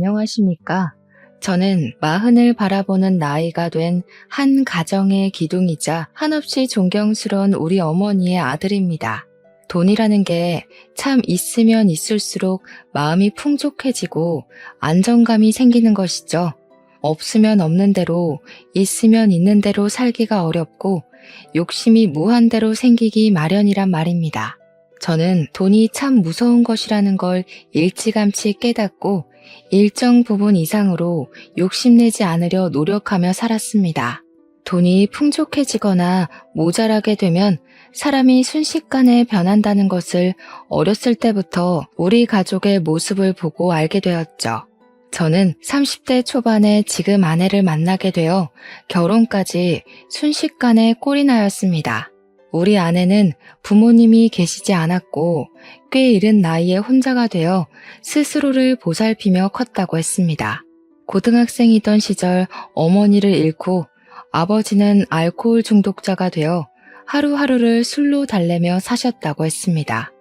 안녕하십니까? 저는 마흔을 바라보는 나이가 된 한 가정의 기둥이자 한없이 존경스러운 우리 어머니의 아들입니다. 돈이라는 게 참 있으면 있을수록 마음이 풍족해지고 안정감이 생기는 것이죠. 없으면 없는 대로, 있으면 있는 대로 살기가 어렵고 욕심이 무한대로 생기기 마련이란 말입니다. 저는 돈이 참 무서운 것이라는 걸 일찌감치 깨닫고 일정 부분 이상으로 욕심내지 않으려 노력하며 살았습니다. 돈이 풍족해지거나 모자라게 되면 사람이 순식간에 변한다는 것을 어렸을 때부터 우리 가족의 모습을 보고 알게 되었죠. 저는 30대 초반에 지금 아내를 만나게 되어 결혼까지 순식간에 꼴이 나였습니다. 우리 아내는 부모님이 계시지 않았고 꽤 이른 나이에 혼자가 되어 스스로를 보살피며 컸다고 했습니다. 고등학생이던 시절 어머니를 잃고 아버지는 알코올 중독자가 되어 하루하루를 술로 달래며 사셨다고 했습니다.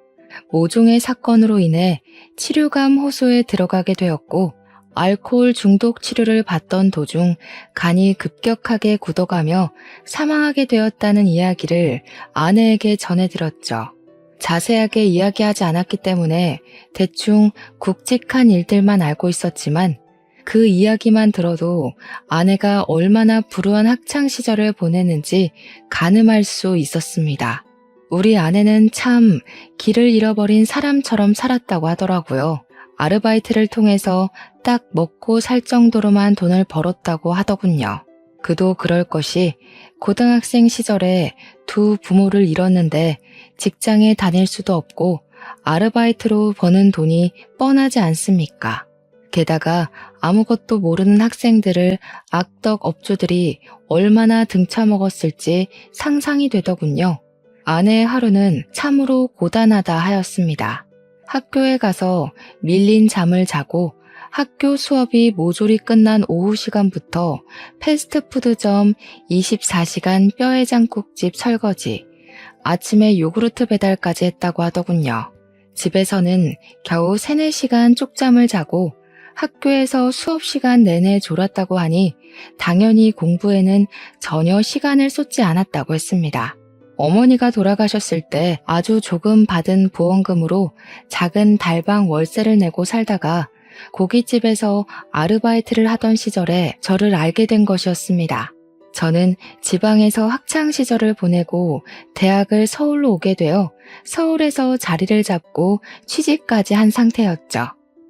모종의 사건으로 인해 치료감 호소에 들어가게 되었고 알코올 중독 치료를 받던 도중 간이 급격하게 굳어가며 사망하게 되었다는 이야기를 아내에게 전해들었죠. 자세하게 이야기하지 않았기 때문에 대충 굵직한 일들만 알고 있었지만 그 이야기만 들어도 아내가 얼마나 불우한 학창시절을 보냈는지 가늠할 수 있었습니다. 우리 아내는 참 길을 잃어버린 사람처럼 살았다고 하더라고요. 아르바이트를 통해서 딱 먹고 살 정도로만 돈을 벌었다고 하더군요. 그도 그럴 것이 고등학생 시절에 두 부모를 잃었는데 직장에 다닐 수도 없고 아르바이트로 버는 돈이 뻔하지 않습니까? 게다가 아무것도 모르는 학생들을 악덕 업주들이 얼마나 등쳐먹었을지 상상이 되더군요. 아내의 하루는 참으로 고단하다 하였습니다. 학교에 가서 밀린 잠을 자고 학교 수업이 모조리 끝난 오후 시간부터 패스트푸드점 24시간 뼈해장국집 설거지, 아침에 요구르트 배달까지 했다고 하더군요. 집에서는 겨우 3, 4시간 쪽잠을 자고 학교에서 수업 시간 내내 졸았다고 하니 당연히 공부에는 전혀 시간을 쏟지 않았다고 했습니다. 어머니가 돌아가셨을 때 아주 조금 받은 보험금으로 작은 달방 월세를 내고 살다가 고깃집에서 아르바이트를 하던 시절에 저를 알게 된 것이었습니다. 저는 지방에서 학창시절을 보내고 대학을 서울로 오게 되어 서울에서 자리를 잡고 취직까지 한 상태였죠.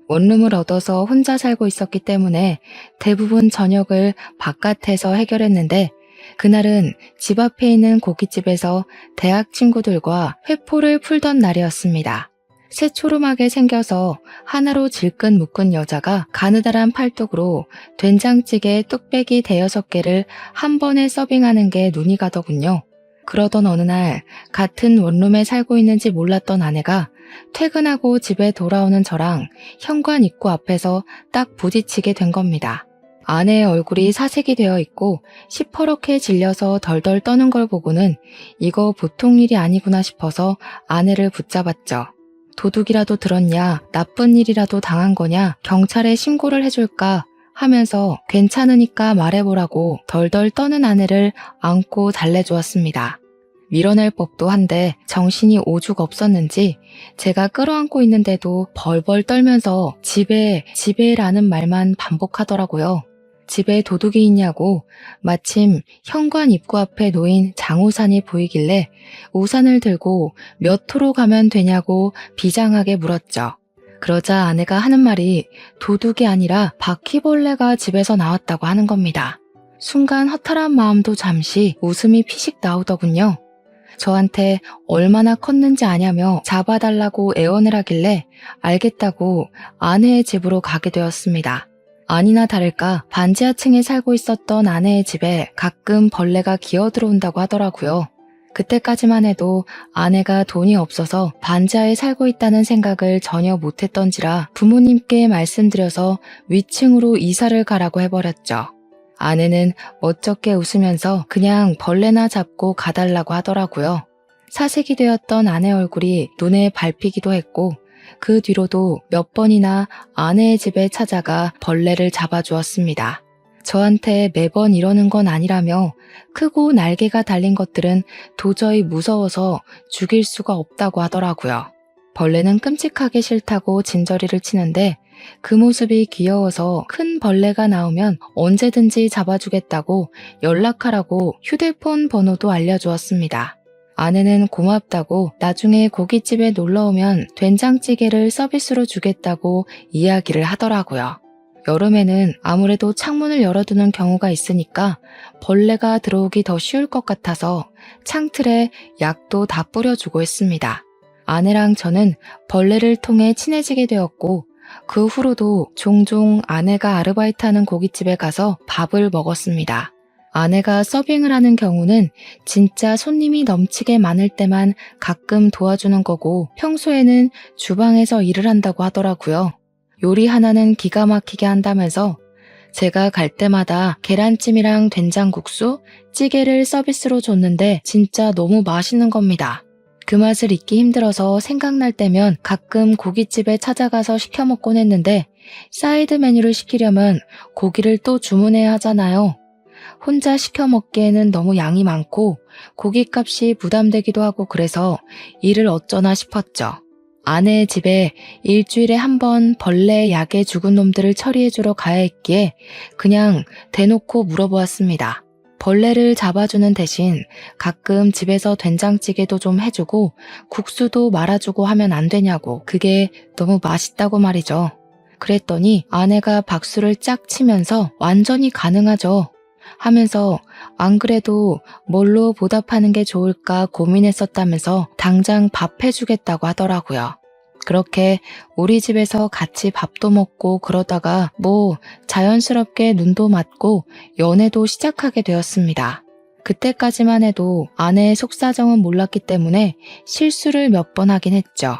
원룸을 얻어서 혼자 살고 있었기 때문에 대부분 저녁을 바깥에서 해결했는데 그날은 집 앞에 있는 고깃집에서 대학 친구들과 회포를 풀던 날이었습니다. 새초롬하게 생겨서 하나로 질끈 묶은 여자가 가느다란 팔뚝으로 된장찌개 뚝배기 5-6개를 한 번에 서빙하는 게 눈이 가더군요. 그러던 어느 날 같은 원룸에 살고 있는지 몰랐던 아내가 퇴근하고 집에 돌아오는 저랑 현관 입구 앞에서 딱 부딪히게 된 겁니다. 아내의 얼굴이 사색이 되어 있고 시퍼렇게 질려서 덜덜 떠는 걸 보고는 이거 보통 일이 아니구나 싶어서 아내를 붙잡았죠. 도둑이라도 들었냐, 나쁜 일이라도 당한 거냐, 경찰에 신고를 해줄까 하면서 괜찮으니까 말해보라고 덜덜 떠는 아내를 안고 달래주었습니다. 밀어낼 법도 한데 정신이 오죽 없었는지 제가 끌어안고 있는데도 벌벌 떨면서 집에라는 말만 반복하더라고요. 집에 도둑이 있냐고 마침 현관 입구 앞에 놓인 장우산이 보이길래 우산을 들고 몇 호로 가면 되냐고 비장하게 물었죠. 그러자 아내가 하는 말이 도둑이 아니라 바퀴벌레가 집에서 나왔다고 하는 겁니다. 순간 허탈한 마음도 잠시 웃음이 피식 나오더군요. 저한테 얼마나 컸는지 아냐며 잡아달라고 애원을 하길래 알겠다고 아내의 집으로 가게 되었습니다. 아니나 다를까 반지하층에 살고 있었던 아내의 집에 가끔 벌레가 기어들어온다고 하더라고요. 그때까지만 해도 아내가 돈이 없어서 반지하에 살고 있다는 생각을 전혀 못했던지라 부모님께 말씀드려서 위층으로 이사를 가라고 해버렸죠. 아내는 멋쩍게 웃으면서 그냥 벌레나 잡고 가달라고 하더라고요. 사색이 되었던 아내 얼굴이 눈에 밟히기도 했고 그 뒤로도 몇 번이나 아내의 집에 찾아가 벌레를 잡아주었습니다. 저한테 매번 이러는 건 아니라며 크고 날개가 달린 것들은 도저히 무서워서 죽일 수가 없다고 하더라고요. 벌레는 끔찍하게 싫다고 진저리를 치는데 그 모습이 귀여워서 큰 벌레가 나오면 언제든지 잡아주겠다고 연락하라고 휴대폰 번호도 알려주었습니다. 아내는 고맙다고 나중에 고깃집에 놀러오면 된장찌개를 서비스로 주겠다고 이야기를 하더라고요. 여름에는 아무래도 창문을 열어두는 경우가 있으니까 벌레가 들어오기 더 쉬울 것 같아서 창틀에 약도 다 뿌려주고 했습니다. 아내랑 저는 벌레를 통해 친해지게 되었고 그 후로도 종종 아내가 아르바이트하는 고깃집에 가서 밥을 먹었습니다. 아내가 서빙을 하는 경우는 진짜 손님이 넘치게 많을 때만 가끔 도와주는 거고 평소에는 주방에서 일을 한다고 하더라고요. 요리 하나는 기가 막히게 한다면서 제가 갈 때마다 계란찜이랑 된장국수, 찌개를 서비스로 줬는데 진짜 너무 맛있는 겁니다. 그 맛을 잊기 힘들어서 생각날 때면 가끔 고깃집에 찾아가서 시켜 먹곤 했는데 사이드 메뉴를 시키려면 고기를 또 주문해야 하잖아요. 혼자 시켜 먹기에는 너무 양이 많고 고깃값이 부담되기도 하고 그래서 일을 어쩌나 싶었죠. 아내의 집에 일주일에 한 번 벌레 약에 죽은 놈들을 처리해주러 가야 했기에 그냥 대놓고 물어보았습니다. 벌레를 잡아주는 대신 가끔 집에서 된장찌개도 좀 해주고 국수도 말아주고 하면 안 되냐고. 그게 너무 맛있다고 말이죠. 그랬더니 아내가 박수를 짝 치면서 완전히 가능하죠 하면서 안 그래도 뭘로 보답하는 게 좋을까 고민했었다면서 당장 밥 해주겠다고 하더라고요. 그렇게 우리 집에서 같이 밥도 먹고 그러다가 자연스럽게 눈도 맞고 연애도 시작하게 되었습니다. 그때까지만 해도 아내의 속사정은 몰랐기 때문에 실수를 몇 번 하긴 했죠.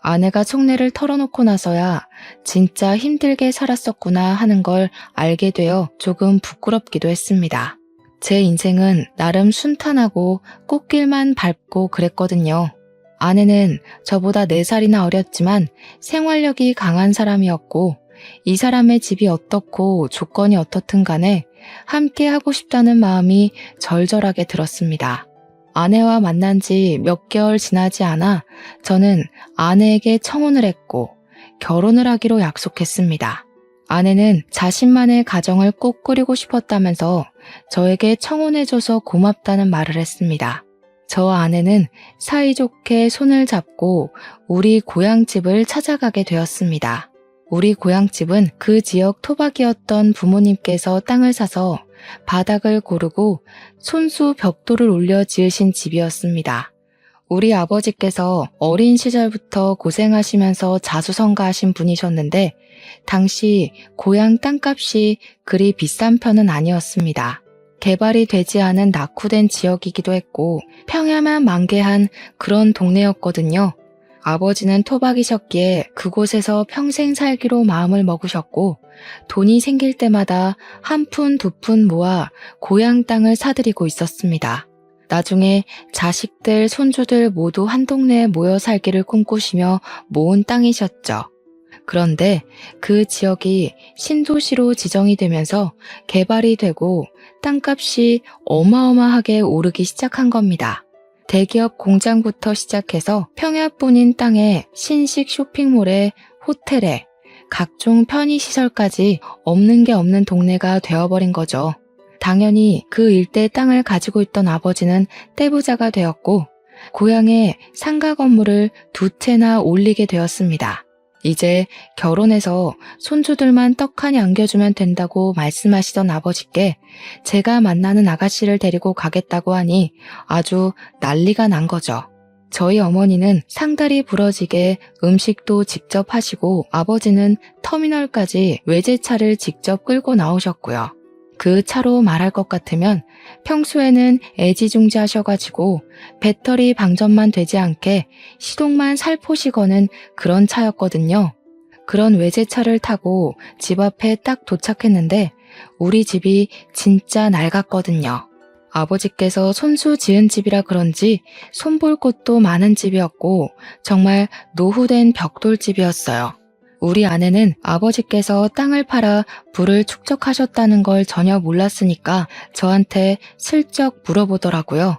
아내가 속내를 털어놓고 나서야 진짜 힘들게 살았었구나 하는 걸 알게 되어 조금 부끄럽기도 했습니다. 제 인생은 나름 순탄하고 꽃길만 밟고 그랬거든요. 아내는 저보다 4살이나 어렸지만 생활력이 강한 사람이었고 이 사람의 집이 어떻고 조건이 어떻든 간에 함께 하고 싶다는 마음이 절절하게 들었습니다. 아내와 만난 지 몇 개월 지나지 않아 저는 아내에게 청혼을 했고 결혼을 하기로 약속했습니다. 아내는 자신만의 가정을 꼭 꾸리고 싶었다면서 저에게 청혼해줘서 고맙다는 말을 했습니다. 저와 아내는 사이좋게 손을 잡고 우리 고향집을 찾아가게 되었습니다. 우리 고향집은 그 지역 토박이었던 부모님께서 땅을 사서 바닥을 고르고 손수 벽돌을 올려 지으신 집이었습니다. 우리 아버지께서 어린 시절부터 고생하시면서 자수성가하신 분이셨는데 당시 고향 땅값이 그리 비싼 편은 아니었습니다. 개발이 되지 않은 낙후된 지역이기도 했고 평야만 만개한 그런 동네였거든요. 아버지는 토박이셨기에 그곳에서 평생 살기로 마음을 먹으셨고 돈이 생길 때마다 한 푼 두 푼 모아 고향 땅을 사들이고 있었습니다. 나중에 자식들, 손주들 모두 한 동네에 모여 살기를 꿈꾸시며 모은 땅이셨죠. 그런데 그 지역이 신도시로 지정이 되면서 개발이 되고 땅값이 어마어마하게 오르기 시작한 겁니다. 대기업 공장부터 시작해서 평야뿐인 땅에 신식 쇼핑몰에 호텔에 각종 편의시설까지 없는 게 없는 동네가 되어버린 거죠. 당연히 그 일대 땅을 가지고 있던 아버지는 떼부자가 되었고 고향에 상가 건물을 2채나 올리게 되었습니다. 이제 결혼해서 손주들만 떡하니 안겨주면 된다고 말씀하시던 아버지께 제가 만나는 아가씨를 데리고 가겠다고 하니 아주 난리가 난 거죠. 저희 어머니는 상다리 부러지게 음식도 직접 하시고 아버지는 터미널까지 외제차를 직접 끌고 나오셨고요. 그 차로 말할 것 같으면 평소에는 애지중지하셔가지고 배터리 방전만 되지 않게 시동만 살포시 거는 그런 차였거든요. 그런 외제차를 타고 집 앞에 딱 도착했는데 우리 집이 진짜 낡았거든요. 아버지께서 손수 지은 집이라 그런지 손볼 곳도 많은 집이었고 정말 노후된 벽돌집이었어요. 우리 아내는 아버지께서 땅을 팔아 부를 축적하셨다는 걸 전혀 몰랐으니까 저한테 슬쩍 물어보더라고요.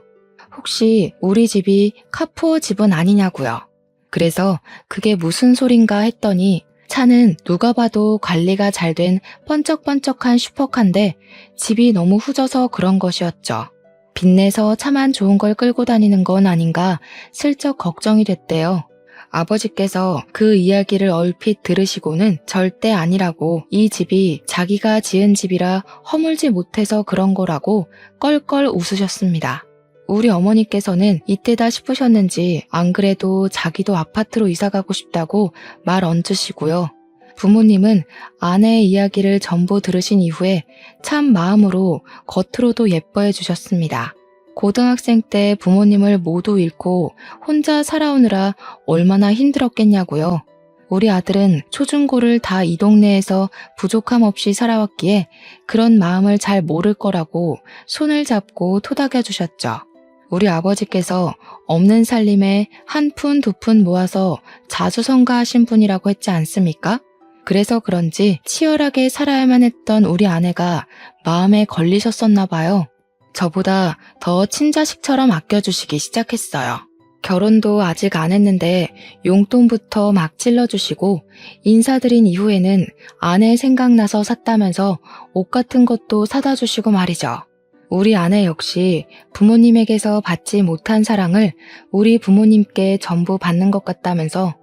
혹시 우리 집이 카푸어 집은 아니냐고요. 그래서 그게 무슨 소린가 했더니 차는 누가 봐도 관리가 잘 된 번쩍번쩍한 슈퍼카인데 집이 너무 후져서 그런 것이었죠. 빚내서 차만 좋은 걸 끌고 다니는 건 아닌가 슬쩍 걱정이 됐대요. 아버지께서 그 이야기를 얼핏 들으시고는 절대 아니라고 이 집이 자기가 지은 집이라 허물지 못해서 그런 거라고 껄껄 웃으셨습니다. 우리 어머니께서는 이때다 싶으셨는지 안 그래도 자기도 아파트로 이사가고 싶다고 말 얹으시고요. 부모님은 아내의 이야기를 전부 들으신 이후에 참 마음으로 겉으로도 예뻐해 주셨습니다. 고등학생 때 부모님을 모두 잃고 혼자 살아오느라 얼마나 힘들었겠냐고요. 우리 아들은 초중고를 다 이 동네에서 부족함 없이 살아왔기에 그런 마음을 잘 모를 거라고 손을 잡고 토닥여 주셨죠. 우리 아버지께서 없는 살림에 한 푼 두 푼 모아서 자수성가하신 분이라고 했지 않습니까? 그래서 그런지 치열하게 살아야만 했던 우리 아내가 마음에 걸리셨었나 봐요. 저보다 더 친자식처럼 아껴주시기 시작했어요. 결혼도 아직 안 했는데 용돈부터 막 찔러주시고 인사드린 이후에는 아내 생각나서 샀다면서 옷 같은 것도 사다 주시고 말이죠. 우리 아내 역시 부모님에게서 받지 못한 사랑을 우리 부모님께 전부 받는 것 같다면서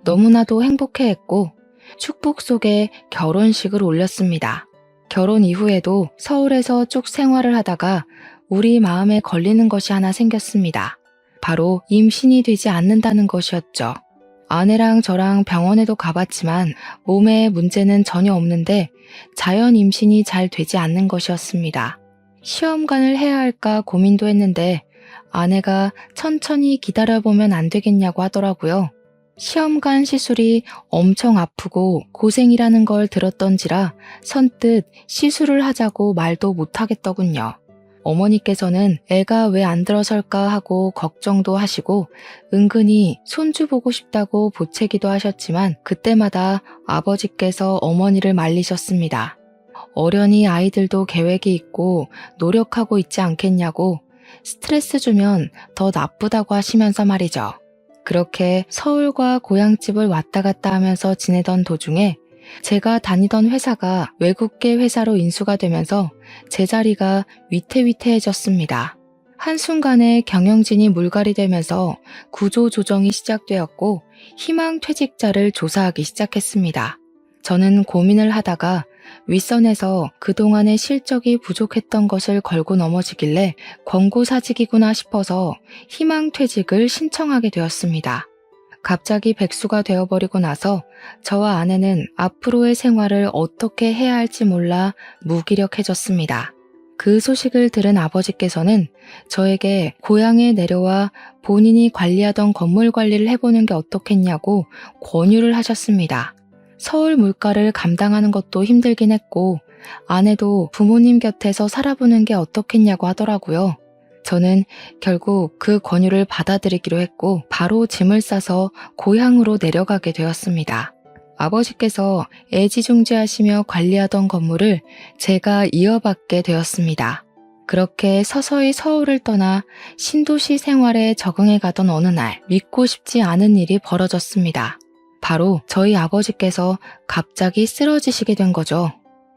너무나도 행복해했고 축복 속에 결혼식을 올렸습니다. 결혼 이후에도 서울에서 쭉 생활을 하다가 우리 마음에 걸리는 것이 하나 생겼습니다. 바로 임신이 되지 않는다는 것이었죠. 아내랑 저랑 병원에도 가봤지만 몸에 문제는 전혀 없는데 자연 임신이 잘 되지 않는 것이었습니다. 시험관을 해야 할까 고민도 했는데 아내가 천천히 기다려보면 안 되겠냐고 하더라고요. 시험관 시술이 엄청 아프고 고생이라는 걸 들었던지라 선뜻 시술을 하자고 말도 못하겠더군요. 어머니께서는 애가 왜 안 들어설까 하고 걱정도 하시고 은근히 손주 보고 싶다고 보채기도 하셨지만 그때마다 아버지께서 어머니를 말리셨습니다. 어련히 아이들도 계획이 있고 노력하고 있지 않겠냐고 스트레스 주면 더 나쁘다고 하시면서 말이죠. 그렇게 서울과 고향집을 왔다 갔다 하면서 지내던 도중에 제가 다니던 회사가 외국계 회사로 인수가 되면서 제 자리가 위태위태해졌습니다. 한순간에 경영진이 물갈이 되면서 구조조정이 시작되었고 희망 퇴직자를 조사하기 시작했습니다. 저는 고민을 하다가 윗선에서 그동안의 실적이 부족했던 것을 걸고 넘어지길래 권고사직이구나 싶어서 희망퇴직을 신청하게 되었습니다. 갑자기 백수가 되어버리고 나서 저와 아내는 앞으로의 생활을 어떻게 해야 할지 몰라 무기력해졌습니다. 그 소식을 들은 아버지께서는 저에게 고향에 내려와 본인이 관리하던 건물 관리를 해보는 게 어떻겠냐고 권유를 하셨습니다. 서울 물가를 감당하는 것도 힘들긴 했고 아내도 부모님 곁에서 살아보는 게 어떻겠냐고 하더라고요. 저는 결국 그 권유를 받아들이기로 했고 바로 짐을 싸서 고향으로 내려가게 되었습니다. 아버지께서 애지중지하시며 관리하던 건물을 제가 이어받게 되었습니다. 그렇게 서서히 서울을 떠나 신도시 생활에 적응해 가던 어느 날 믿고 싶지 않은 일이 벌어졌습니다. 바로 저희 아버지께서 갑자기 쓰러지시게 된 거죠.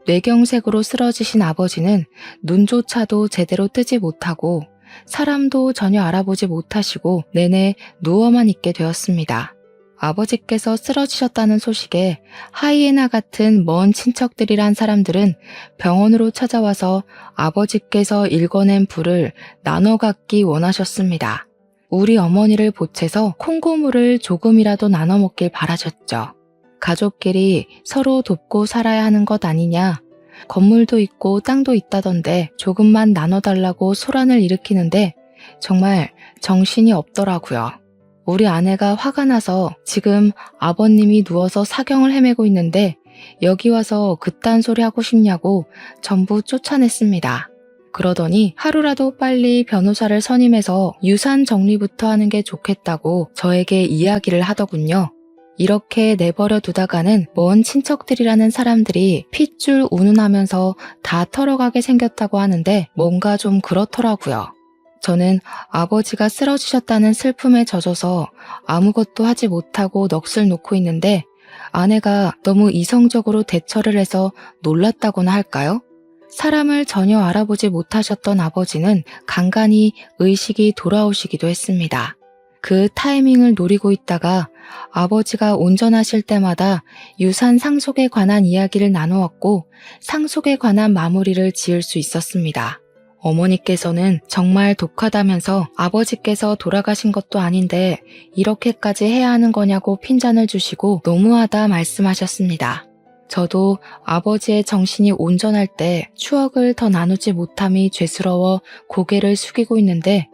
뇌경색으로 쓰러지신 아버지는 눈조차도 제대로 뜨지 못하고 사람도 전혀 알아보지 못하시고 내내 누워만 있게 되었습니다. 아버지께서 쓰러지셨다는 소식에 하이에나 같은 먼 친척들이란 사람들은 병원으로 찾아와서 아버지께서 일궈낸 불을 나눠 갖기 원하셨습니다. 우리 어머니를 보채서 콩고물을 조금이라도 나눠 먹길 바라셨죠. 가족끼리 서로 돕고 살아야 하는 것 아니냐. 건물도 있고 땅도 있다던데 조금만 나눠달라고 소란을 일으키는데 정말 정신이 없더라고요. 우리 아내가 화가 나서 지금 아버님이 누워서 사경을 헤매고 있는데 여기 와서 그딴 소리 하고 싶냐고 전부 쫓아냈습니다. 그러더니 하루라도 빨리 변호사를 선임해서 유산 정리부터 하는 게 좋겠다고 저에게 이야기를 하더군요. 이렇게 내버려 두다가는 먼 친척들이라는 사람들이 핏줄 운운하면서 다 털어가게 생겼다고 하는데 뭔가 좀 그렇더라고요. 저는 아버지가 쓰러지셨다는 슬픔에 젖어서 아무것도 하지 못하고 넋을 놓고 있는데 아내가 너무 이성적으로 대처를 해서 놀랐다고나 할까요? 사람을 전혀 알아보지 못하셨던 아버지는 간간히 의식이 돌아오시기도 했습니다. 그 타이밍을 노리고 있다가 아버지가 운전하실 때마다 유산 상속에 관한 이야기를 나누었고 상속에 관한 마무리를 지을 수 있었습니다. 어머니께서는 정말 독하다면서 아버지께서 돌아가신 것도 아닌데 이렇게까지 해야 하는 거냐고 핀잔을 주시고 너무하다 말씀하셨습니다. 저도 아버지의 정신이 온전할 때 추억을 더 나누지 못함이 죄스러워 고개를 숙이고 있는데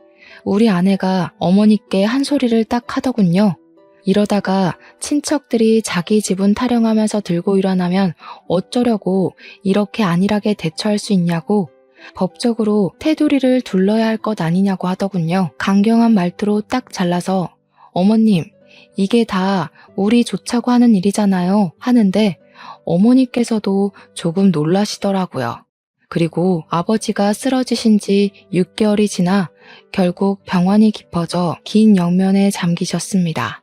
우리 아내가 어머니께 한 소리를 딱 하더군요. 이러다가 친척들이 자기 지분 타령하면서 들고 일어나면 어쩌려고 이렇게 안일하게 대처할 수 있냐고 법적으로 테두리를 둘러야 할 것 아니냐고 하더군요. 강경한 말투로 딱 잘라서 어머님, 이게 다 우리 좋자고 하는 일이잖아요 하는데 어머니께서도 조금 놀라시더라고요. 그리고 아버지가 쓰러지신 지 6개월이 지나 결국 병환이 깊어져 긴 영면에 잠기셨습니다.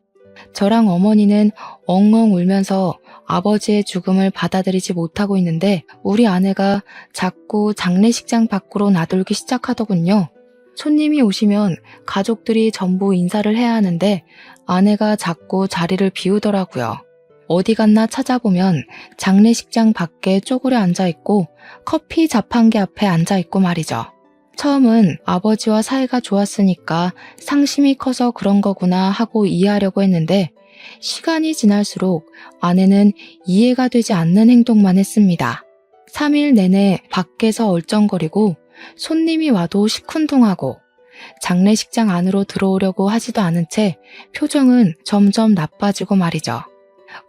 저랑 어머니는 엉엉 울면서 아버지의 죽음을 받아들이지 못하고 있는데 우리 아내가 자꾸 장례식장 밖으로 나돌기 시작하더군요. 손님이 오시면 가족들이 전부 인사를 해야 하는데 아내가 자꾸 자리를 비우더라고요. 어디 갔나 찾아보면 장례식장 밖에 쪼그려 앉아있고 커피 자판기 앞에 앉아있고 말이죠. 처음은 아버지와 사이가 좋았으니까 상심이 커서 그런 거구나 하고 이해하려고 했는데 시간이 지날수록 아내는 이해가 되지 않는 행동만 했습니다. 3일 내내 밖에서 얼쩡거리고 손님이 와도 시큰둥하고 장례식장 안으로 들어오려고 하지도 않은 채 표정은 점점 나빠지고 말이죠.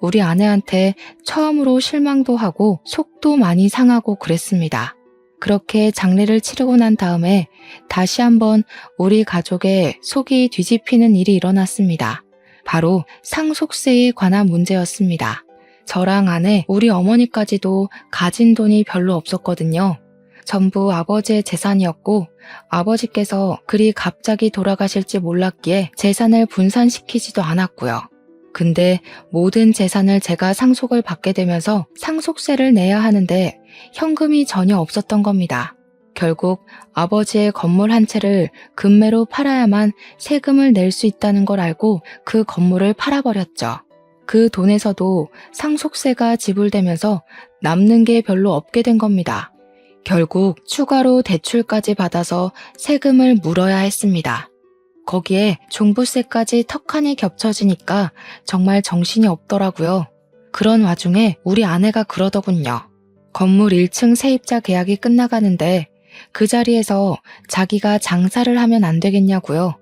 우리 아내한테 처음으로 실망도 하고 속도 많이 상하고 그랬습니다. 그렇게 장례를 치르고 난 다음에 다시 한번 우리 가족의 속이 뒤집히는 일이 일어났습니다. 바로 상속세에 관한 문제였습니다. 저랑 아내, 우리 어머니까지도 가진 돈이 별로 없었거든요. 전부 아버지의 재산이었고 아버지께서 그리 갑자기 돌아가실지 몰랐기에 재산을 분산시키지도 않았고요. 근데 모든 재산을 제가 상속을 받게 되면서 상속세를 내야 하는데 현금이 전혀 없었던 겁니다. 결국 아버지의 건물 한 채를 금매로 팔아야만 세금을 낼 수 있다는 걸 알고 그 건물을 팔아버렸죠. 그 돈에서도 상속세가 지불되면서 남는 게 별로 없게 된 겁니다. 결국 추가로 대출까지 받아서 세금을 물어야 했습니다. 거기에 종부세까지 턱하니 겹쳐지니까 정말 정신이 없더라고요. 그런 와중에 우리 아내가 그러더군요. 건물 1층 세입자 계약이 끝나가는데 그 자리에서 자기가 장사를 하면 안 되겠냐고요.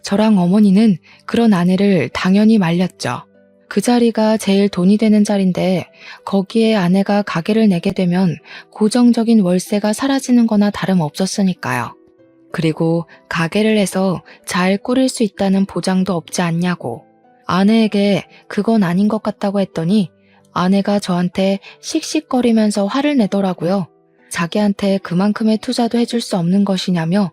저랑 어머니는 그런 아내를 당연히 말렸죠. 그 자리가 제일 돈이 되는 자리인데 거기에 아내가 가게를 내게 되면 고정적인 월세가 사라지는 거나 다름없었으니까요. 그리고 가게를 해서 잘 꾸릴 수 있다는 보장도 없지 않냐고. 아내에게 그건 아닌 것 같다고 했더니 아내가 저한테 씩씩거리면서 화를 내더라고요. 자기한테 그만큼의 투자도 해줄 수 없는 것이냐며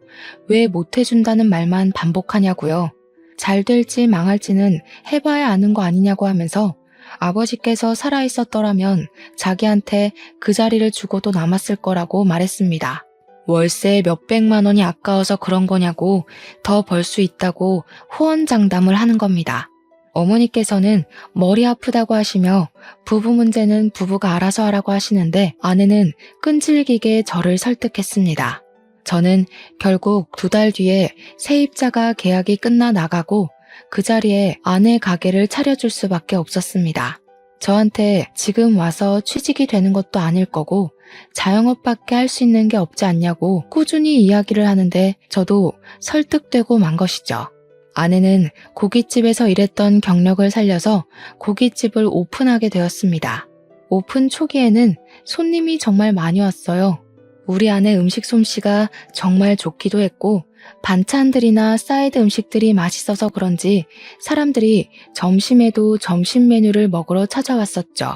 왜 못 해준다는 말만 반복하냐고요. 잘 될지 망할지는 해봐야 아는 거 아니냐고 하면서 아버지께서 살아있었더라면 자기한테 그 자리를 주고도 남았을 거라고 말했습니다. 월세 몇백만 원이 아까워서 그런 거냐고 더 벌 수 있다고 호언장담을 하는 겁니다. 어머니께서는 머리 아프다고 하시며 부부 문제는 부부가 알아서 하라고 하시는데 아내는 끈질기게 저를 설득했습니다. 저는 결국 2달 뒤에 세입자가 계약이 끝나 나가고 그 자리에 아내 가게를 차려줄 수밖에 없었습니다. 저한테 지금 와서 취직이 되는 것도 아닐 거고 자영업밖에 할 수 있는 게 없지 않냐고 꾸준히 이야기를 하는데 저도 설득되고 만 것이죠. 아내는 고깃집에서 일했던 경력을 살려서 고깃집을 오픈하게 되었습니다. 오픈 초기에는 손님이 정말 많이 왔어요. 우리 아내 음식 솜씨가 정말 좋기도 했고 반찬들이나 사이드 음식들이 맛있어서 그런지 사람들이 점심에도 점심 메뉴를 먹으러 찾아왔었죠.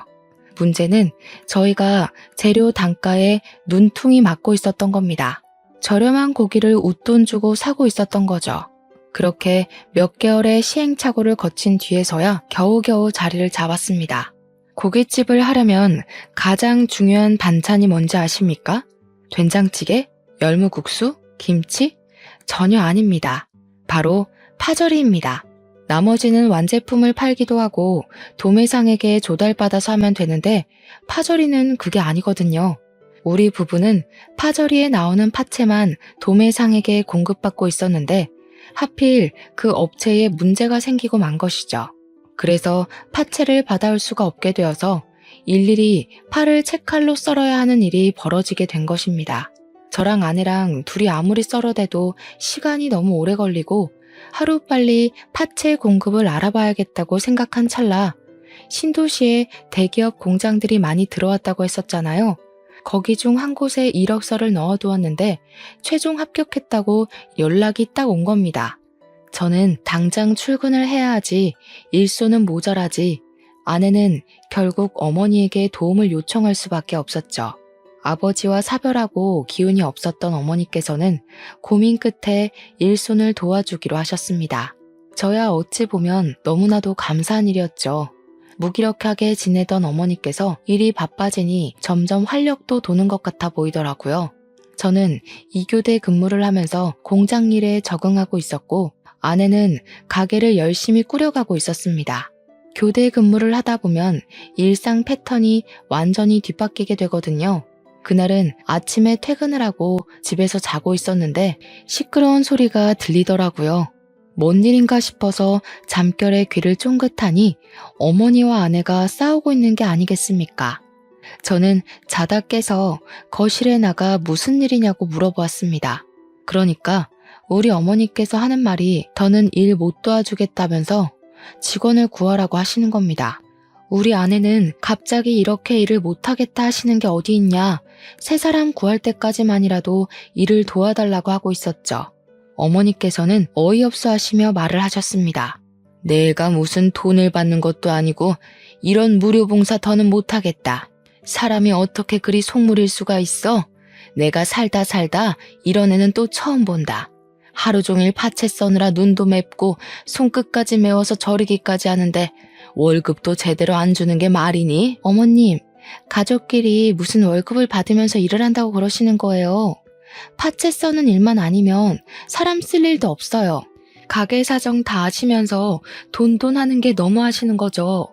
문제는 저희가 재료 단가에 눈퉁이 맞고 있었던 겁니다. 저렴한 고기를 웃돈 주고 사고 있었던 거죠. 그렇게 몇 개월의 시행착오를 거친 뒤에서야 겨우겨우 자리를 잡았습니다. 고깃집을 하려면 가장 중요한 반찬이 뭔지 아십니까? 된장찌개? 열무국수? 김치? 전혀 아닙니다. 바로 파절이입니다. 나머지는 완제품을 팔기도 하고 도매상에게 조달받아서 하면 되는데 파절이는 그게 아니거든요. 우리 부부는 파절이에 나오는 파채만 도매상에게 공급받고 있었는데 하필 그 업체에 문제가 생기고 만 것이죠. 그래서 파채를 받아올 수가 없게 되어서 일일이 파를 채칼로 썰어야 하는 일이 벌어지게 된 것입니다. 저랑 아내랑 둘이 아무리 썰어대도 시간이 너무 오래 걸리고 하루빨리 파채 공급을 알아봐야겠다고 생각한 찰나 신도시에 대기업 공장들이 많이 들어왔다고 했었잖아요. 거기 중 한 곳에 이력서를 넣어두었는데 최종 합격했다고 연락이 딱 온 겁니다. 저는 당장 출근을 해야 하지 일손은 모자라지 아내는 결국 어머니에게 도움을 요청할 수밖에 없었죠. 아버지와 사별하고 기운이 없었던 어머니께서는 고민 끝에 일손을 도와주기로 하셨습니다. 저야 어찌 보면 너무나도 감사한 일이었죠. 무기력하게 지내던 어머니께서 일이 바빠지니 점점 활력도 도는 것 같아 보이더라고요. 저는 2교대 근무를 하면서 공장 일에 적응하고 있었고 아내는 가게를 열심히 꾸려가고 있었습니다. 교대 근무를 하다 보면 일상 패턴이 완전히 뒤바뀌게 되거든요. 그날은 아침에 퇴근을 하고 집에서 자고 있었는데 시끄러운 소리가 들리더라고요. 뭔 일인가 싶어서 잠결에 귀를 쫑긋하니 어머니와 아내가 싸우고 있는 게 아니겠습니까? 저는 자다 깨서 거실에 나가 무슨 일이냐고 물어보았습니다. 그러니까 우리 어머니께서 하는 말이 더는 일 못 도와주겠다면서 직원을 구하라고 하시는 겁니다. 우리 아내는 갑자기 이렇게 일을 못하겠다 하시는 게 어디 있냐, 새 사람 구할 때까지만이라도 일을 도와달라고 하고 있었죠. 어머니께서는 어이없어 하시며 말을 하셨습니다. 내가 무슨 돈을 받는 것도 아니고 이런 무료 봉사 더는 못하겠다. 사람이 어떻게 그리 속물일 수가 있어? 내가 살다 이런 애는 또 처음 본다. 하루 종일 파채 써느라 눈도 맵고 손끝까지 매워서 저리기까지 하는데 월급도 제대로 안 주는 게 말이니? 어머님, 가족끼리 무슨 월급을 받으면서 일을 한다고 그러시는 거예요. 파채 써는 일만 아니면 사람 쓸 일도 없어요. 가게 사정 다 아시면서 돈 하는 게 너무 하시는 거죠.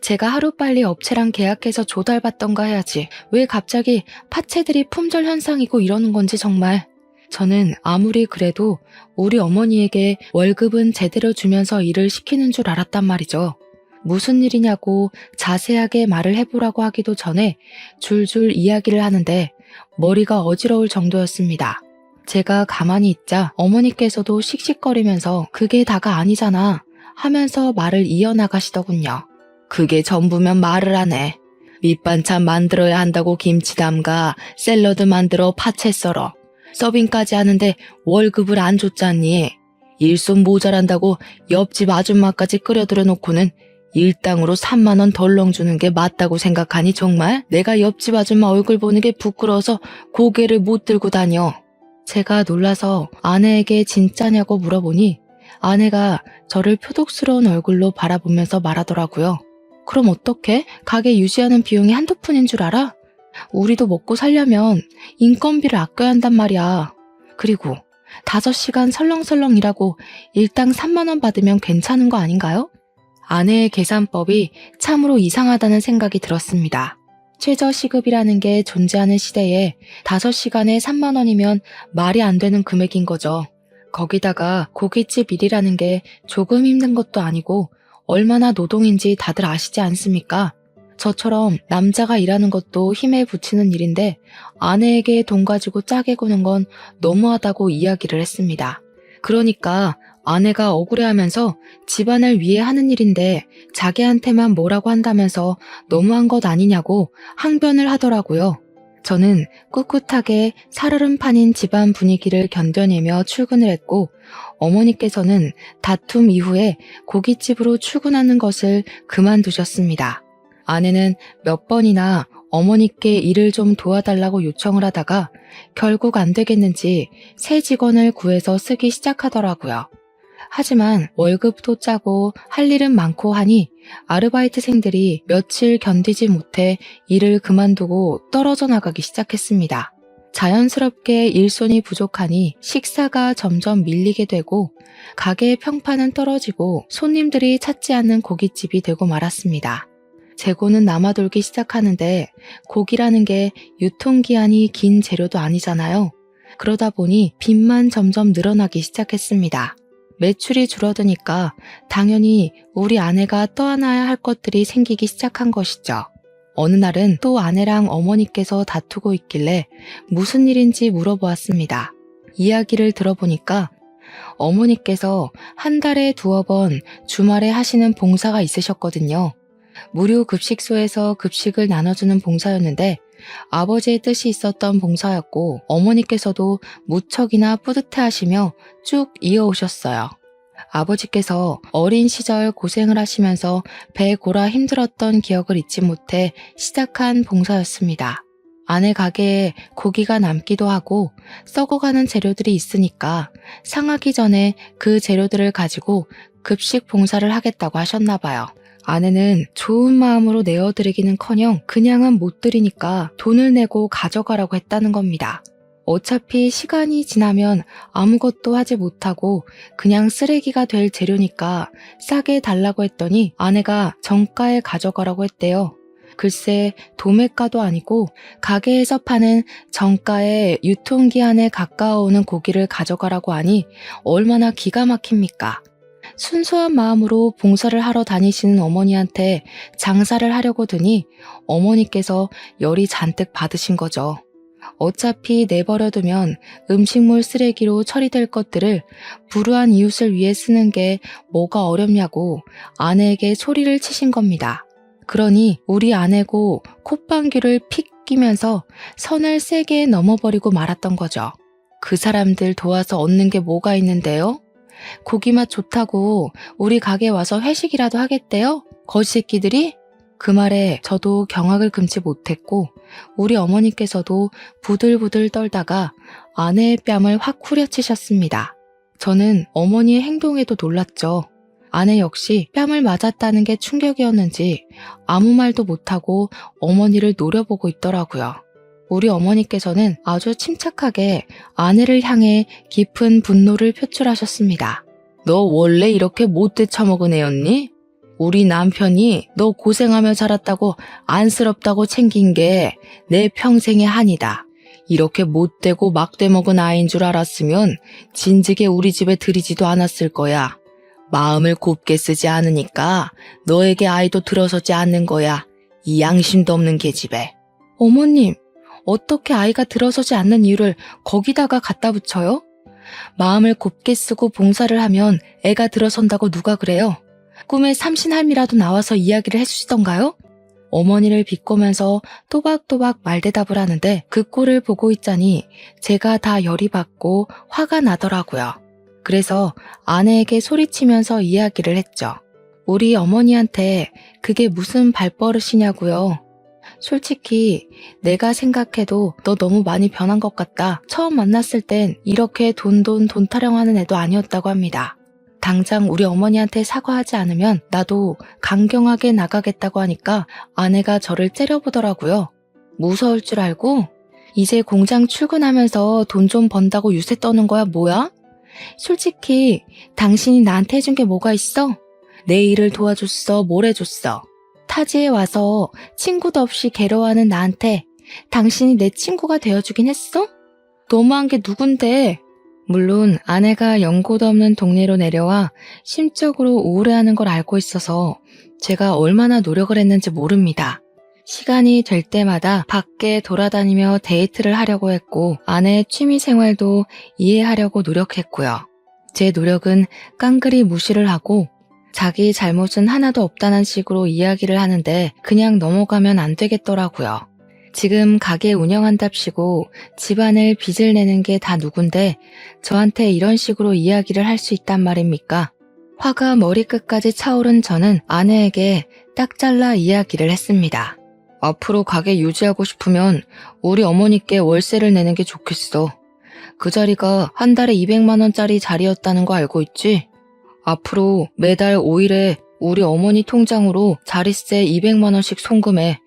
제가 하루빨리 업체랑 계약해서 조달받던가 해야지. 왜 갑자기 파채들이 품절 현상이고 이러는 건지 정말. 저는 아무리 그래도 우리 어머니에게 월급은 제대로 주면서 일을 시키는 줄 알았단 말이죠. 무슨 일이냐고 자세하게 말을 해보라고 하기도 전에 줄줄 이야기를 하는데 머리가 어지러울 정도였습니다. 제가 가만히 있자 어머니께서도 씩씩거리면서 그게 다가 아니잖아 하면서 말을 이어나가시더군요. 그게 전부면 말을 안 해. 밑반찬 만들어야 한다고 김치 담가, 샐러드 만들어 파채 썰어. 서빙까지 하는데 월급을 안 줬잖니. 일손 모자란다고 옆집 아줌마까지 끌어들여 놓고는 일당으로 3만 원 덜렁 주는 게 맞다고 생각하니 정말? 내가 옆집 아줌마 얼굴 보는 게 부끄러워서 고개를 못 들고 다녀. 제가 놀라서 아내에게 진짜냐고 물어보니 아내가 저를 표독스러운 얼굴로 바라보면서 말하더라고요. 그럼 어떡해? 가게 유지하는 비용이 한두 푼인 줄 알아? 우리도 먹고 살려면 인건비를 아껴야 한단 말이야. 그리고 5시간 설렁설렁 일하고 일당 3만 원 받으면 괜찮은 거 아닌가요? 아내의 계산법이 참으로 이상하다는 생각이 들었습니다. 최저시급이라는 게 존재하는 시대에 5시간에 3만 원이면 말이 안 되는 금액인 거죠. 거기다가 고깃집 일이라는 게 조금 힘든 것도 아니고 얼마나 노동인지 다들 아시지 않습니까? 저처럼 남자가 일하는 것도 힘에 부치는 일인데 아내에게 돈 가지고 짜게 구는 건 너무하다고 이야기를 했습니다. 그러니까 아내가 억울해하면서 집안을 위해 하는 일인데 자기한테만 뭐라고 한다면서 너무한 것 아니냐고 항변을 하더라고요. 저는 꿋꿋하게 살얼음판인 집안 분위기를 견뎌내며 출근을 했고 어머니께서는 다툼 이후에 고깃집으로 출근하는 것을 그만두셨습니다. 아내는 몇 번이나 어머니께 일을 좀 도와달라고 요청을 하다가 결국 안 되겠는지 새 직원을 구해서 쓰기 시작하더라고요. 하지만 월급도 짜고 할 일은 많고 하니 아르바이트생들이 며칠 견디지 못해 일을 그만두고 떨어져 나가기 시작했습니다. 자연스럽게 일손이 부족하니 식사가 점점 밀리게 되고 가게의 평판은 떨어지고 손님들이 찾지 않는 고깃집이 되고 말았습니다. 재고는 남아돌기 시작하는데 고기라는 게 유통기한이 긴 재료도 아니잖아요. 그러다 보니 빚만 점점 늘어나기 시작했습니다. 매출이 줄어드니까 당연히 우리 아내가 떠안아야 할 것들이 생기기 시작한 것이죠. 어느 날은 또 아내랑 어머니께서 다투고 있길래 무슨 일인지 물어보았습니다. 이야기를 들어보니까 어머니께서 한 달에 2번 주말에 하시는 봉사가 있으셨거든요. 무료 급식소에서 급식을 나눠주는 봉사였는데 아버지의 뜻이 있었던 봉사였고 어머니께서도 무척이나 뿌듯해하시며 쭉 이어오셨어요. 아버지께서 어린 시절 고생을 하시면서 배 골아 힘들었던 기억을 잊지 못해 시작한 봉사였습니다. 아내 가게에 고기가 남기도 하고 썩어가는 재료들이 있으니까 상하기 전에 그 재료들을 가지고 급식 봉사를 하겠다고 하셨나 봐요. 아내는 좋은 마음으로 내어드리기는커녕 그냥은 못 드리니까 돈을 내고 가져가라고 했다는 겁니다. 어차피 시간이 지나면 아무것도 하지 못하고 그냥 쓰레기가 될 재료니까 싸게 달라고 했더니 아내가 정가에 가져가라고 했대요. 글쎄 도매가도 아니고 가게에서 파는 정가의 유통기한에 가까워오는 고기를 가져가라고 하니 얼마나 기가 막힙니까? 순수한 마음으로 봉사를 하러 다니시는 어머니한테 장사를 하려고 드니 어머니께서 열이 잔뜩 받으신 거죠. 어차피 내버려두면 음식물 쓰레기로 처리될 것들을 불우한 이웃을 위해 쓰는 게 뭐가 어렵냐고 아내에게 소리를 치신 겁니다. 그러니 우리 아내고 콧방귀를 픽 끼면서 선을 세게 넘어버리고 말았던 거죠. 그 사람들 도와서 얻는 게 뭐가 있는데요? 고기 맛 좋다고 우리 가게 와서 회식이라도 하겠대요? 거지새끼들이? 그 말에 저도 경악을 금치 못했고 우리 어머니께서도 부들부들 떨다가 아내의 뺨을 확 후려치셨습니다. 저는 어머니의 행동에도 놀랐죠. 아내 역시 뺨을 맞았다는 게 충격이었는지 아무 말도 못하고 어머니를 노려보고 있더라고요. 우리 어머니께서는 아주 침착하게 아내를 향해 깊은 분노를 표출하셨습니다. 너 원래 이렇게 못돼 처먹은 애였니? 우리 남편이 너 고생하며 자랐다고 안쓰럽다고 챙긴 게 내 평생의 한이다. 이렇게 못되고 막돼 먹은 아이인 줄 알았으면 진즉에 우리 집에 들이지도 않았을 거야. 마음을 곱게 쓰지 않으니까 너에게 아이도 들어서지 않는 거야. 이 양심도 없는 계집애. 어머님, 어떻게 아이가 들어서지 않는 이유를 거기다가 갖다 붙여요? 마음을 곱게 쓰고 봉사를 하면 애가 들어선다고 누가 그래요? 꿈에 삼신할미라도 나와서 이야기를 해주시던가요? 어머니를 비꼬면서 또박또박 말대답을 하는데 그 꼴을 보고 있자니 제가 다 열이 받고 화가 나더라고요. 그래서 아내에게 소리치면서 이야기를 했죠. 우리 어머니한테 그게 무슨 발버릇이냐고요. 솔직히 내가 생각해도 너 너무 많이 변한 것 같다. 처음 만났을 땐 이렇게 돈 타령하는 애도 아니었다고 합니다. 당장 우리 어머니한테 사과하지 않으면 나도 강경하게 나가겠다고 하니까 아내가 저를 째려보더라고요. 무서울 줄 알고? 이제 공장 출근하면서 돈 좀 번다고 유세 떠는 거야 뭐야? 솔직히 당신이 나한테 해준 게 뭐가 있어? 내 일을 도와줬어, 뭘 해줬어? 타지에 와서 친구도 없이 괴로워하는 나한테 당신이 내 친구가 되어주긴 했어? 너무한 게 누군데? 물론 아내가 연고도 없는 동네로 내려와 심적으로 우울해하는 걸 알고 있어서 제가 얼마나 노력을 했는지 모릅니다. 시간이 될 때마다 밖에 돌아다니며 데이트를 하려고 했고 아내의 취미 생활도 이해하려고 노력했고요. 제 노력은 깡그리 무시를 하고 자기 잘못은 하나도 없다는 식으로 이야기를 하는데 그냥 넘어가면 안 되겠더라고요. 지금 가게 운영한답시고 집안을 빚을 내는 게 다 누군데 저한테 이런 식으로 이야기를 할 수 있단 말입니까? 화가 머리끝까지 차오른 저는 아내에게 딱 잘라 이야기를 했습니다. 앞으로 가게 유지하고 싶으면 우리 어머니께 월세를 내는 게 좋겠어. 그 자리가 한 달에 200만 원짜리 자리였다는 거 알고 있지? 앞으로 매달 5일에 우리 어머니 통장으로 자릿세 200만 원씩 송금해.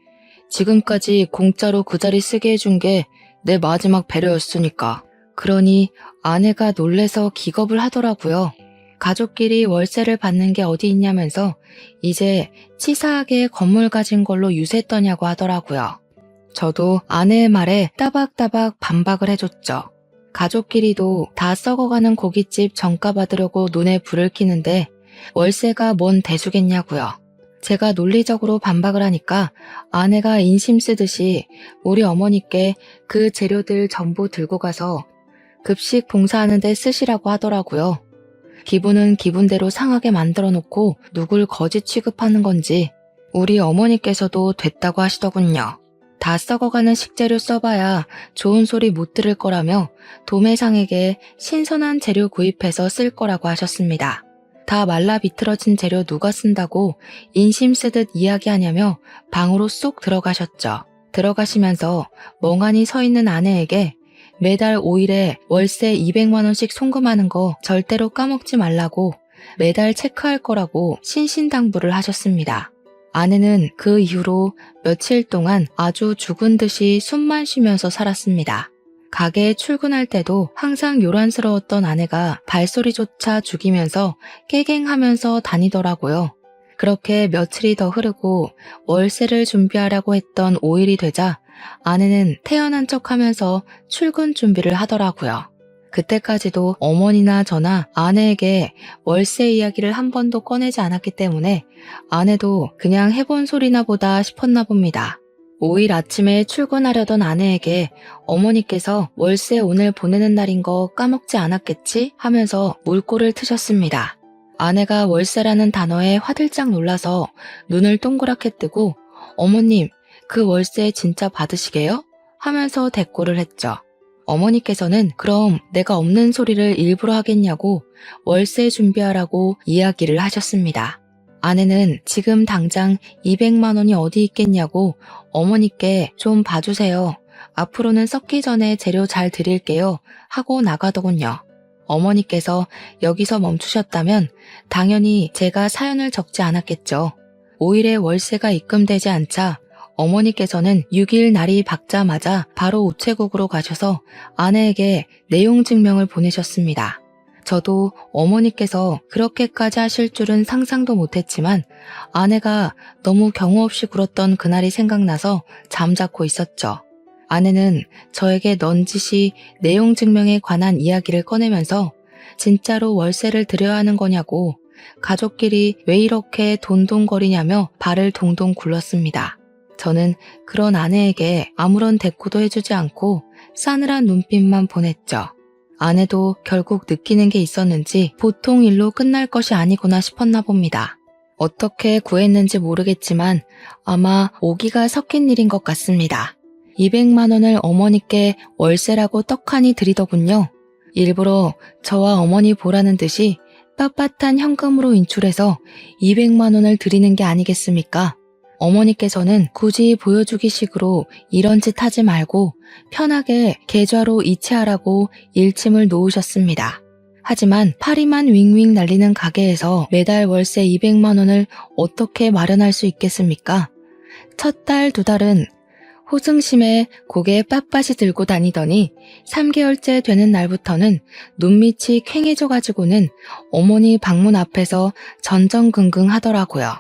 지금까지 공짜로 그 자리 쓰게 해준 게 내 마지막 배려였으니까. 그러니 아내가 놀래서 기겁을 하더라고요. 가족끼리 월세를 받는 게 어디 있냐면서 이제 치사하게 건물 가진 걸로 유세 떠냐고 하더라고요. 저도 아내의 말에 따박따박 반박을 해줬죠. 가족끼리도 다 썩어가는 고깃집 정가 받으려고 눈에 불을 켜는데 월세가 뭔 대수겠냐고요. 제가 논리적으로 반박을 하니까 아내가 인심 쓰듯이 우리 어머니께 그 재료들 전부 들고 가서 급식 봉사하는 데 쓰시라고 하더라고요. 기분은 기분대로 상하게 만들어 놓고 누굴 거짓 취급하는 건지 우리 어머니께서도 됐다고 하시더군요. 다 썩어가는 식재료 써봐야 좋은 소리 못 들을 거라며 도매상에게 신선한 재료 구입해서 쓸 거라고 하셨습니다. 다 말라 비틀어진 재료 누가 쓴다고 인심 쓰듯 이야기하냐며 방으로 쏙 들어가셨죠. 들어가시면서 멍하니 서 있는 아내에게 매달 5일에 월세 200만 원씩 송금하는 거 절대로 까먹지 말라고 매달 체크할 거라고 신신당부를 하셨습니다. 아내는 그 이후로 며칠 동안 아주 죽은 듯이 숨만 쉬면서 살았습니다. 가게에 출근할 때도 항상 요란스러웠던 아내가 발소리조차 죽이면서 깨갱하면서 다니더라고요. 그렇게 며칠이 더 흐르고 월세를 준비하려고 했던 5일이 되자 아내는 태연한 척하면서 출근 준비를 하더라고요. 그때까지도 어머니나 저나 아내에게 월세 이야기를 한 번도 꺼내지 않았기 때문에 아내도 그냥 해본 소리나 보다 싶었나 봅니다. 5일 아침에 출근하려던 아내에게 어머니께서 월세 오늘 보내는 날인 거 까먹지 않았겠지? 하면서 물꼬를 트셨습니다. 아내가 월세라는 단어에 화들짝 놀라서 눈을 동그랗게 뜨고 어머님, 그 월세 진짜 받으시게요? 하면서 대꾸를 했죠. 어머니께서는 그럼 내가 없는 소리를 일부러 하겠냐고 월세 준비하라고 이야기를 하셨습니다. 아내는 지금 당장 200만 원이 어디 있겠냐고 어머니께 좀 봐주세요. 앞으로는 썩기 전에 재료 잘 드릴게요. 하고 나가더군요. 어머니께서 여기서 멈추셨다면 당연히 제가 사연을 적지 않았겠죠. 5일에 월세가 입금되지 않자 어머니께서는 6일 날이 밝자마자 바로 우체국으로 가셔서 아내에게 내용 증명을 보내셨습니다. 저도 어머니께서 그렇게까지 하실 줄은 상상도 못했지만 아내가 너무 경우 없이 굴었던 그날이 생각나서 잠자코 있었죠. 아내는 저에게 넌지시 내용 증명에 관한 이야기를 꺼내면서 진짜로 월세를 드려야 하는 거냐고 가족끼리 왜 이렇게 돈돈거리냐며 발을 동동 굴렀습니다. 저는 그런 아내에게 아무런 대꾸도 해주지 않고 싸늘한 눈빛만 보냈죠. 아내도 결국 느끼는 게 있었는지 보통 일로 끝날 것이 아니구나 싶었나 봅니다. 어떻게 구했는지 모르겠지만 아마 오기가 섞인 일인 것 같습니다. 200만 원을 어머니께 월세라고 떡하니 드리더군요. 일부러 저와 어머니 보라는 듯이 빳빳한 현금으로 인출해서 200만 원을 드리는 게 아니겠습니까? 어머니께서는 굳이 보여주기식으로 이런 짓 하지 말고 편하게 계좌로 이체하라고 일침을 놓으셨습니다. 하지만 파리만 윙윙 날리는 가게에서 매달 월세 200만 원을 어떻게 마련할 수 있겠습니까? 첫 달, 두 달은 호승심에 고개 빳빳이 들고 다니더니 3개월째 되는 날부터는 눈밑이 퀭해져가지고는 어머니 방문 앞에서 전전긍긍 하더라고요.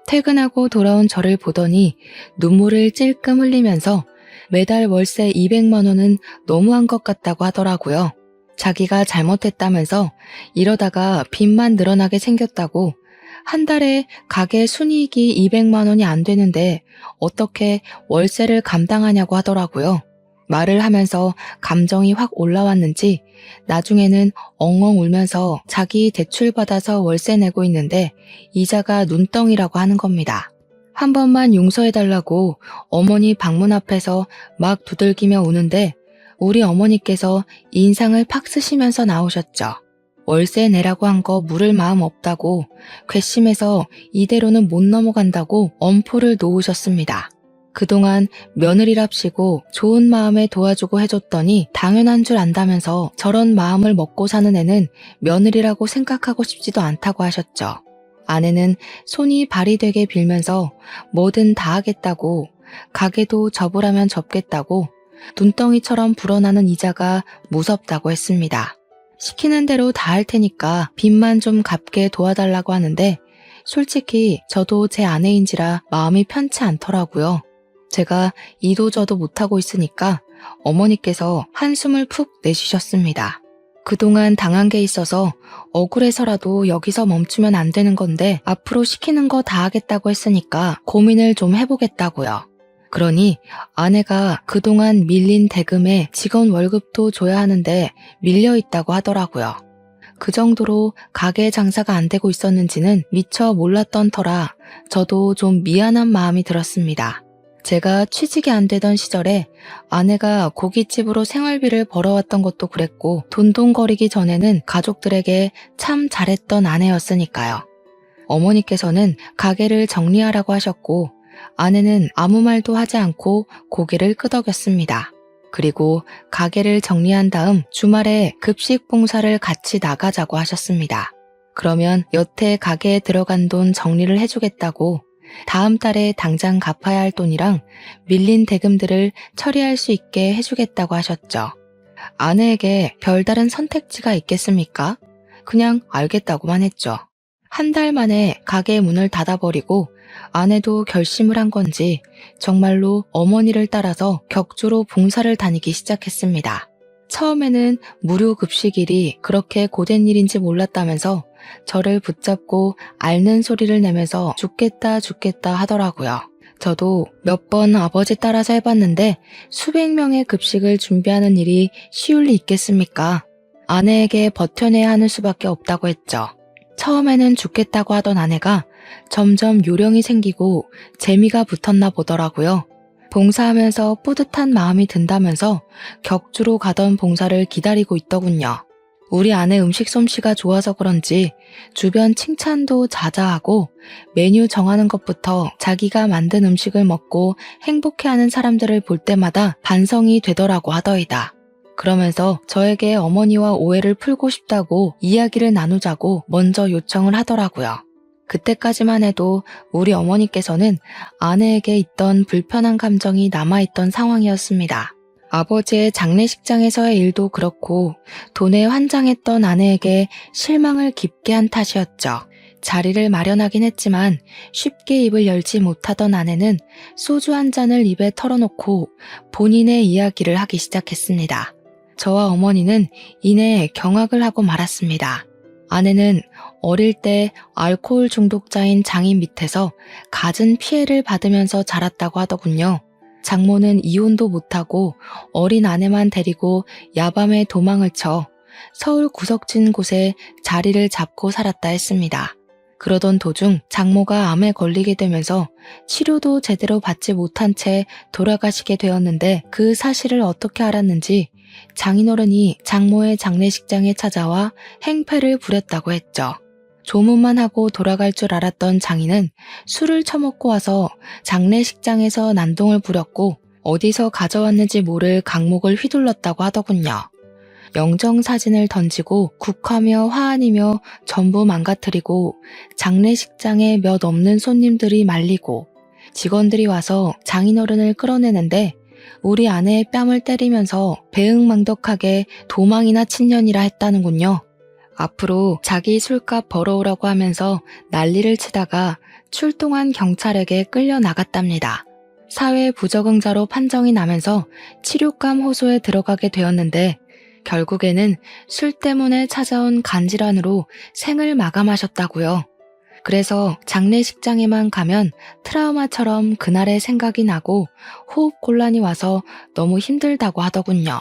퇴근하고 돌아온 저를 보더니 눈물을 찔끔 흘리면서 매달 월세 200만 원은 너무한 것 같다고 하더라고요. 자기가 잘못했다면서 이러다가 빚만 늘어나게 생겼다고 한 달에 가게 순이익이 200만 원이 안 되는데 어떻게 월세를 감당하냐고 하더라고요. 말을 하면서 감정이 확 올라왔는지 나중에는 엉엉 울면서 자기 대출 받아서 월세 내고 있는데 이자가 눈덩이라고 하는 겁니다. 한 번만 용서해달라고 어머니 방문 앞에서 막 두들기며 우는데 우리 어머니께서 인상을 팍 쓰시면서 나오셨죠. 월세 내라고 한 거 물을 마음 없다고 괘씸해서 이대로는 못 넘어간다고 엄포를 놓으셨습니다. 그동안 며느리랍시고 좋은 마음에 도와주고 해줬더니 당연한 줄 안다면서 저런 마음을 먹고 사는 애는 며느리라고 생각하고 싶지도 않다고 하셨죠. 아내는 손이 발이 되게 빌면서 뭐든 다 하겠다고, 가게도 접으라면 접겠다고, 눈덩이처럼 불어나는 이자가 무섭다고 했습니다. 시키는 대로 다 할 테니까 빚만 좀 갚게 도와달라고 하는데 솔직히 저도 제 아내인지라 마음이 편치 않더라고요. 제가 이도저도 못하고 있으니까 어머니께서 한숨을 푹 내쉬셨습니다. 그동안 당한 게 있어서 억울해서라도 여기서 멈추면 안 되는 건데 앞으로 시키는 거 다 하겠다고 했으니까 고민을 좀 해보겠다고요. 그러니 아내가 그동안 밀린 대금에 직원 월급도 줘야 하는데 밀려 있다고 하더라고요. 그 정도로 가게 장사가 안 되고 있었는지는 미처 몰랐던 터라 저도 좀 미안한 마음이 들었습니다. 제가 취직이 안 되던 시절에 아내가 고깃집으로 생활비를 벌어왔던 것도 그랬고 돈돈거리기 전에는 가족들에게 참 잘했던 아내였으니까요. 어머니께서는 가게를 정리하라고 하셨고 아내는 아무 말도 하지 않고 고개를 끄덕였습니다. 그리고 가게를 정리한 다음 주말에 급식 봉사를 같이 나가자고 하셨습니다. 그러면 여태 가게에 들어간 돈 정리를 해주겠다고 다음 달에 당장 갚아야 할 돈이랑 밀린 대금들을 처리할 수 있게 해주겠다고 하셨죠. 아내에게 별다른 선택지가 있겠습니까? 그냥 알겠다고만 했죠. 한 달 만에 가게 문을 닫아버리고 아내도 결심을 한 건지 정말로 어머니를 따라서 격주로 봉사를 다니기 시작했습니다. 처음에는 무료 급식일이 그렇게 고된 일인지 몰랐다면서 저를 붙잡고 앓는 소리를 내면서 죽겠다 하더라고요. 저도 몇 번 아버지 따라서 해봤는데 수백 명의 급식을 준비하는 일이 쉬울 리 있겠습니까? 아내에게 버텨내야 하는 수밖에 없다고 했죠. 처음에는 죽겠다고 하던 아내가 점점 요령이 생기고 재미가 붙었나 보더라고요. 봉사하면서 뿌듯한 마음이 든다면서 격주로 가던 봉사를 기다리고 있더군요. 우리 아내 음식 솜씨가 좋아서 그런지 주변 칭찬도 자자하고 메뉴 정하는 것부터 자기가 만든 음식을 먹고 행복해하는 사람들을 볼 때마다 반성이 되더라고 하더이다. 그러면서 저에게 어머니와 오해를 풀고 싶다고 이야기를 나누자고 먼저 요청을 하더라고요. 그때까지만 해도 우리 어머니께서는 아내에게 있던 불편한 감정이 남아있던 상황이었습니다. 아버지의 장례식장에서의 일도 그렇고 돈에 환장했던 아내에게 실망을 깊게 한 탓이었죠. 자리를 마련하긴 했지만 쉽게 입을 열지 못하던 아내는 소주 한 잔을 입에 털어놓고 본인의 이야기를 하기 시작했습니다. 저와 어머니는 이내 경악을 하고 말았습니다. 아내는 어릴 때 알코올 중독자인 장인 밑에서 갖은 피해를 받으면서 자랐다고 하더군요. 장모는 이혼도 못하고 어린 아내만 데리고 야밤에 도망을 쳐 서울 구석진 곳에 자리를 잡고 살았다 했습니다. 그러던 도중 장모가 암에 걸리게 되면서 치료도 제대로 받지 못한 채 돌아가시게 되었는데 그 사실을 어떻게 알았는지 장인어른이 장모의 장례식장에 찾아와 행패를 부렸다고 했죠. 조문만 하고 돌아갈 줄 알았던 장인은 술을 처먹고 와서 장례식장에서 난동을 부렸고 어디서 가져왔는지 모를 강목을 휘둘렀다고 하더군요. 영정사진을 던지고 국화며 화환이며 전부 망가뜨리고 장례식장에 몇 없는 손님들이 말리고 직원들이 와서 장인어른을 끌어내는데 우리 아내의 뺨을 때리면서 배응망덕하게 도망이나 친년이라 했다는군요. 앞으로 자기 술값 벌어오라고 하면서 난리를 치다가 출동한 경찰에게 끌려나갔답니다. 사회 부적응자로 판정이 나면서 치료감 호소에 들어가게 되었는데 결국에는 술 때문에 찾아온 간질환으로 생을 마감하셨다고요. 그래서 장례식장에만 가면 트라우마처럼 그날의 생각이 나고 호흡곤란이 와서 너무 힘들다고 하더군요.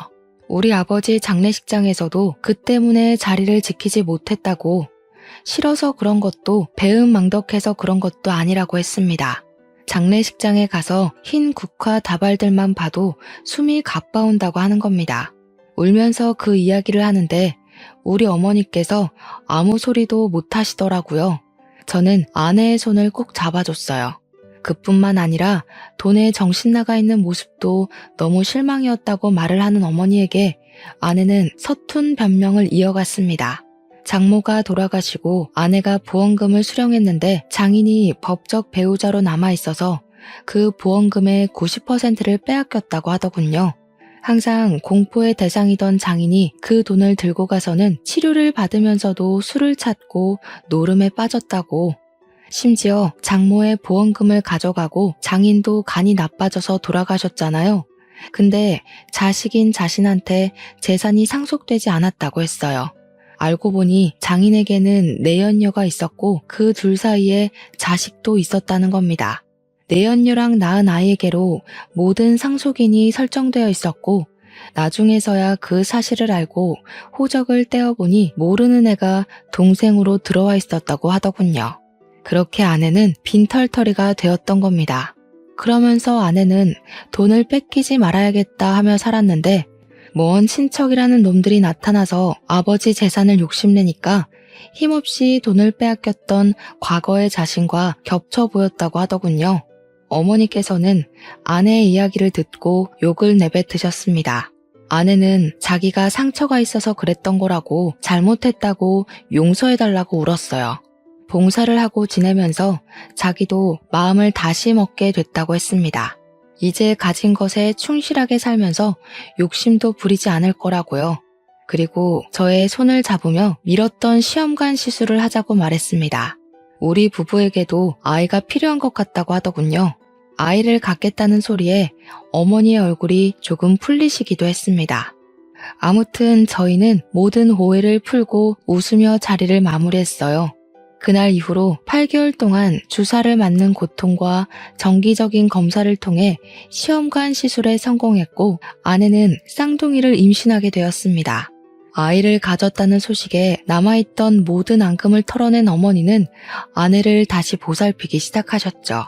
우리 아버지 장례식장에서도 그 때문에 자리를 지키지 못했다고, 싫어서 그런 것도 배은망덕해서 그런 것도 아니라고 했습니다. 장례식장에 가서 흰 국화 다발들만 봐도 숨이 가빠온다고 하는 겁니다. 울면서 그 이야기를 하는데 우리 어머니께서 아무 소리도 못 하시더라고요. 저는 아내의 손을 꼭 잡아줬어요. 그뿐만 아니라 돈에 정신 나가 있는 모습도 너무 실망이었다고 말을 하는 어머니에게 아내는 서툰 변명을 이어갔습니다. 장모가 돌아가시고 아내가 보험금을 수령했는데 장인이 법적 배우자로 남아있어서 그 보험금의 90%를 빼앗겼다고 하더군요. 항상 공포의 대상이던 장인이 그 돈을 들고 가서는 치료를 받으면서도 술을 찾고 노름에 빠졌다고. 심지어 장모의 보험금을 가져가고 장인도 간이 나빠져서 돌아가셨잖아요. 근데 자식인 자신한테 재산이 상속되지 않았다고 했어요. 알고 보니 장인에게는 내연녀가 있었고 그 둘 사이에 자식도 있었다는 겁니다. 내연녀랑 낳은 아이에게로 모든 상속인이 설정되어 있었고 나중에서야 그 사실을 알고 호적을 떼어보니 모르는 애가 동생으로 들어와 있었다고 하더군요. 그렇게 아내는 빈털터리가 되었던 겁니다. 그러면서 아내는 돈을 뺏기지 말아야겠다 하며 살았는데 먼 친척이라는 놈들이 나타나서 아버지 재산을 욕심내니까 힘없이 돈을 빼앗겼던 과거의 자신과 겹쳐 보였다고 하더군요. 어머니께서는 아내의 이야기를 듣고 욕을 내뱉으셨습니다. 아내는 자기가 상처가 있어서 그랬던 거라고 잘못했다고 용서해달라고 울었어요. 봉사를 하고 지내면서 자기도 마음을 다시 먹게 됐다고 했습니다. 이제 가진 것에 충실하게 살면서 욕심도 부리지 않을 거라고요. 그리고 저의 손을 잡으며 미뤘던 시험관 시술을 하자고 말했습니다. 우리 부부에게도 아이가 필요한 것 같다고 하더군요. 아이를 갖겠다는 소리에 어머니의 얼굴이 조금 풀리시기도 했습니다. 아무튼 저희는 모든 오해를 풀고 웃으며 자리를 마무리했어요. 그날 이후로 8개월 동안 주사를 맞는 고통과 정기적인 검사를 통해 시험관 시술에 성공했고 아내는 쌍둥이를 임신하게 되었습니다. 아이를 가졌다는 소식에 남아있던 모든 앙금을 털어낸 어머니는 아내를 다시 보살피기 시작하셨죠.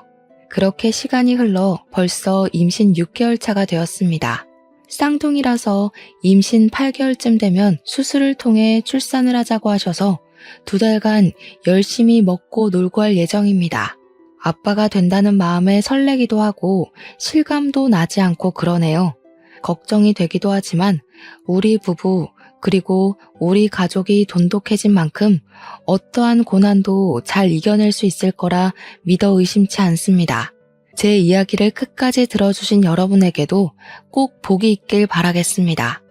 그렇게 시간이 흘러 벌써 임신 6개월 차가 되었습니다. 쌍둥이라서 임신 8개월쯤 되면 수술을 통해 출산을 하자고 하셔서 2달간 열심히 먹고 놀고 할 예정입니다. 아빠가 된다는 마음에 설레기도 하고 실감도 나지 않고 그러네요. 걱정이 되기도 하지만 우리 부부 그리고 우리 가족이 돈독해진 만큼 어떠한 고난도 잘 이겨낼 수 있을 거라 믿어 의심치 않습니다. 제 이야기를 끝까지 들어주신 여러분에게도 꼭 복이 있길 바라겠습니다.